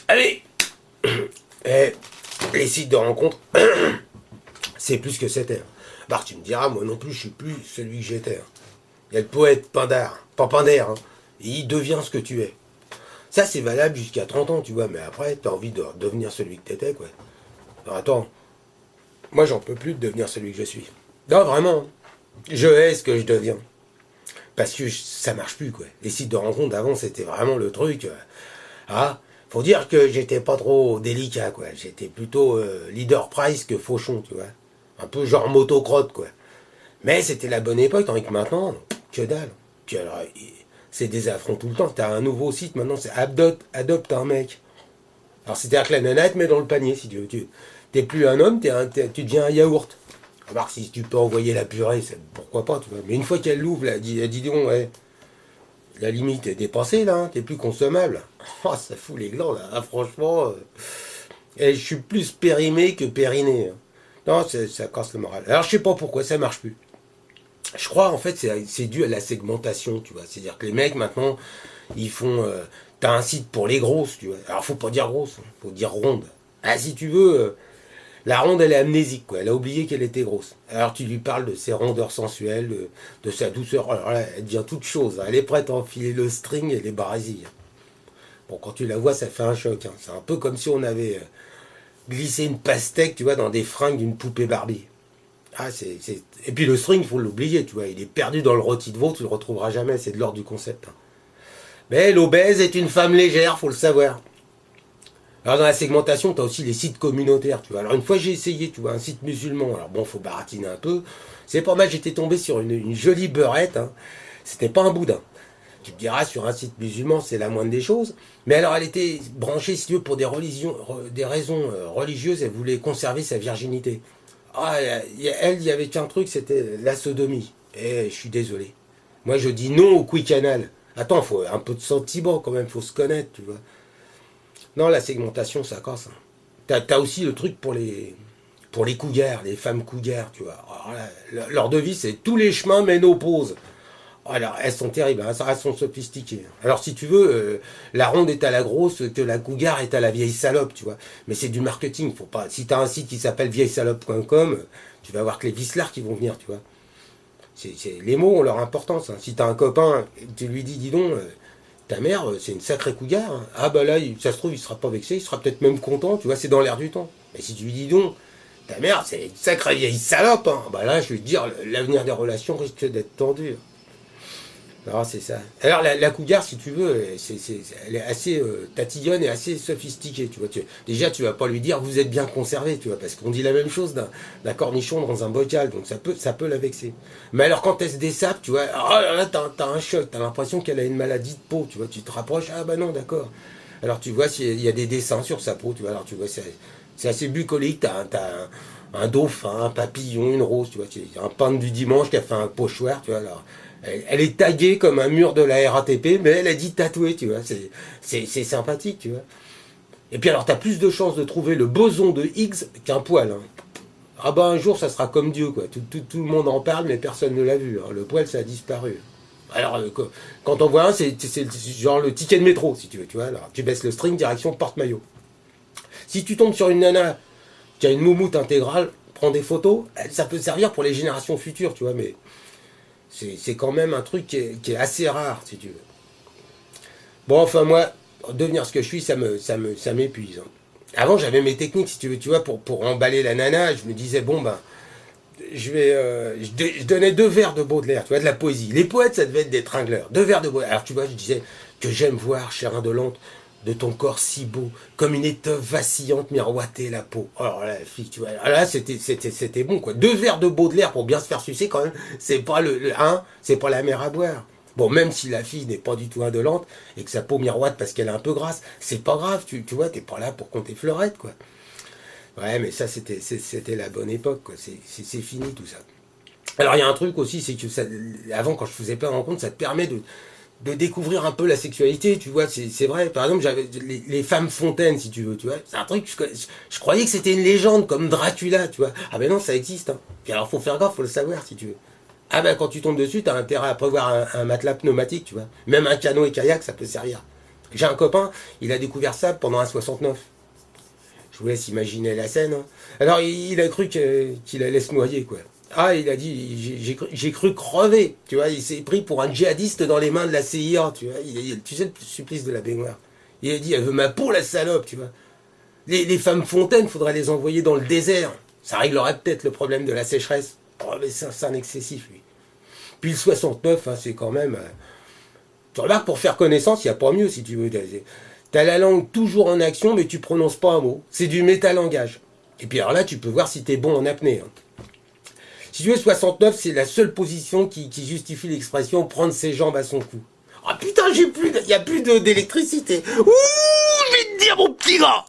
Allez. Eh, les sites de rencontres, c'est plus que c'était. Bah, tu me diras, moi non plus, je suis plus celui que j'étais. Il y a le poète Pindare, pas Pindare, hein, et il devient ce que tu es. Ça, c'est valable jusqu'à 30 ans, tu vois, mais après, t'as envie de devenir celui que t'étais, quoi. Alors, attends, moi, j'en peux plus de devenir celui que je suis. Non, vraiment, je hais ce que je deviens. Parce que ça marche plus, quoi. Les sites de rencontres, avant, c'était vraiment le truc. Ah, faut dire que j'étais pas trop délicat, quoi. J'étais plutôt leader price que fauchon, tu vois. Un peu genre motocrotte, quoi. Mais c'était la bonne époque, tandis que maintenant, que dalle. Puis alors, c'est des affronts tout le temps. T'as un nouveau site, maintenant, c'est adopte un mec. Alors, c'est-à-dire que la nana te met dans le panier, si tu veux. T'es plus un homme, tu deviens un yaourt. Alors, si tu peux envoyer la purée, pourquoi pas, tu vois. Mais une fois qu'elle l'ouvre, elle dit donc, ouais, la limite est dépassée, là, hein, t'es plus consommable. Oh, ça fout les glands, là, ah, franchement. Et je suis plus périmé que périné, hein. Non, ça casse le moral. Alors, je sais pas pourquoi, ça marche plus. Je crois, en fait, c'est dû à la segmentation, tu vois. C'est-à-dire que les mecs, maintenant, ils font... t'as un site pour les grosses, tu vois. Alors, faut pas dire grosse, hein, faut dire ronde. Ah, si tu veux, la ronde, elle est amnésique, quoi. Elle a oublié qu'elle était grosse. Alors, tu lui parles de ses rondeurs sensuelles, de sa douceur. Alors là, elle devient toute chose, hein. Elle est prête à enfiler le string et les barésilles. Bon, quand tu la vois, ça fait un choc, hein. C'est un peu comme si on avait glissé une pastèque, tu vois, dans des fringues d'une poupée Barbie. Ah, Et puis le string, il faut l'oublier, tu vois. Il est perdu dans le rôti de veau, tu le retrouveras jamais. C'est de l'ordre du concept, hein. Mais l'obèse est une femme légère, faut le savoir. Alors dans la segmentation, tu as aussi les sites communautaires, tu vois. Alors une fois j'ai essayé, tu vois, un site musulman. Alors bon, faut baratiner un peu. C'est pas mal, j'étais tombé sur une jolie beurette, hein. C'était pas un boudin. Tu me diras, sur un site musulman, c'est la moindre des choses. Mais alors elle était branchée, si tu veux, pour des raisons religieuses, elle voulait conserver sa virginité. Ah, il y avait qu'un truc, c'était la sodomie. Et je suis désolé. Moi, je dis non au quick canal. Attends, faut un peu de sentiment quand même, faut se connaître, tu vois. Non, la segmentation, ça casse, hein. T'as aussi le truc pour les cougars, les femmes cougars, tu vois. Alors là, leur devise, c'est tous les chemins mènent aux pauses. Alors, elles sont terribles, hein, elles sont sophistiquées. Alors, si tu veux, la ronde est à la grosse, que la cougar est à la vieille salope, tu vois. Mais c'est du marketing, faut pas. Si t'as un site qui s'appelle vieillesalope.com, tu vas voir que les vislards qui vont venir, tu vois. Les mots ont leur importance, hein. Si t'as un copain, tu lui dis, dis donc, ta mère, c'est une sacrée cougar, hein. Ah bah là, ça se trouve, il sera pas vexé, il sera peut-être même content, tu vois, c'est dans l'air du temps. Mais si tu lui dis donc, ta mère, c'est une sacrée vieille salope, hein, bah là, je vais te dire, l'avenir des relations risque d'être tendu. Non, c'est ça. Alors, la cougar, si tu veux, elle est assez tatillonne et assez sophistiquée, tu vois. Déjà, tu vas pas lui dire, vous êtes bien conservé, tu vois, parce qu'on dit la même chose d'un cornichon dans un bocal, donc ça peut la vexer. Mais alors, quand elle se dessape, tu vois, oh là, t'as un choc, t'as l'impression qu'elle a une maladie de peau, tu vois, tu te rapproches, ah bah non, d'accord. Alors, tu vois, s'il y a des dessins sur sa peau, tu vois, alors tu vois, c'est assez bucolique, t'as un dauphin, un papillon, une rose, tu vois, un peintre du dimanche qui a fait un pochoir, tu vois, alors... Elle est taguée comme un mur de la RATP, mais elle a dit tatouée, tu vois. C'est sympathique, tu vois. Et puis alors, t'as plus de chances de trouver le boson de Higgs qu'un poil, hein. Ah bah un jour, ça sera comme Dieu, quoi. Tout le monde en parle, mais personne ne l'a vu, hein. Le poil, ça a disparu. Alors, quand on voit un, c'est genre le ticket de métro, si tu veux, tu vois. Alors, tu baisses le string, direction porte-maillot. Si tu tombes sur une nana qui a une moumoute intégrale, prends des photos, ça peut servir pour les générations futures, tu vois, mais... C'est quand même un truc qui est assez rare, si tu veux. Bon, enfin, moi, devenir ce que je suis, ça m'épuise, hein. Avant, j'avais mes techniques, si tu veux, tu vois, pour emballer la nana, je me disais, bon, ben, je donnais 2 vers de Baudelaire, tu vois, de la poésie. Les poètes, ça devait être des tringleurs. 2 vers de Baudelaire. Alors, tu vois, je disais que j'aime voir, chère indolente, de ton corps si beau, comme une étoffe vacillante miroiter la peau. Alors là, fille, tu vois, alors là, c'était bon, quoi. 2 vers de Baudelaire pour bien se faire sucer, quand même, c'est pas c'est pas la mer à boire. Bon, même si la fille n'est pas du tout indolente, et que sa peau miroite parce qu'elle est un peu grasse, c'est pas grave, tu vois, t'es pas là pour compter fleurette, quoi. Ouais, mais ça, c'était la bonne époque, quoi. C'est fini, tout ça. Alors, il y a un truc aussi, c'est que avant, quand je faisais plein de rencontres, ça te permet de découvrir un peu la sexualité, tu vois, c'est vrai. Par exemple, j'avais les femmes fontaines, si tu veux, tu vois. C'est un truc, je croyais que c'était une légende, comme Dracula, tu vois. Ah ben non, ça existe, hein. Puis alors, faut faire gaffe, faut le savoir, si tu veux. Ah ben, quand tu tombes dessus, t'as intérêt à prévoir un matelas pneumatique, tu vois. Même un canot et kayak, ça peut servir. J'ai un copain, il a découvert ça pendant un 69. Je vous laisse imaginer la scène. Hein. Alors, il a cru qu'il allait se noyer, quoi. Ah, il a dit, j'ai cru crever, tu vois, il s'est pris pour un djihadiste dans les mains de la CIA, tu vois, tu sais le supplice de la baignoire. Il a dit, elle veut ma peau, la salope, tu vois. Les femmes fontaines, faudrait les envoyer dans le désert. Ça réglerait peut-être le problème de la sécheresse. Oh, mais c'est un excessif, lui. Puis le 69, hein, c'est quand même... tu remarques, pour faire connaissance, il n'y a pas mieux, si tu veux. T'as la langue toujours en action, mais tu prononces pas un mot. C'est du métalangage. Et puis alors là, tu peux voir si t'es bon en apnée. Hein. Si tu veux, 69, c'est la seule position qui justifie l'expression prendre ses jambes à son cou. Ah putain, il n'y a plus d'électricité. Ouh, je vais te dire, mon petit gars.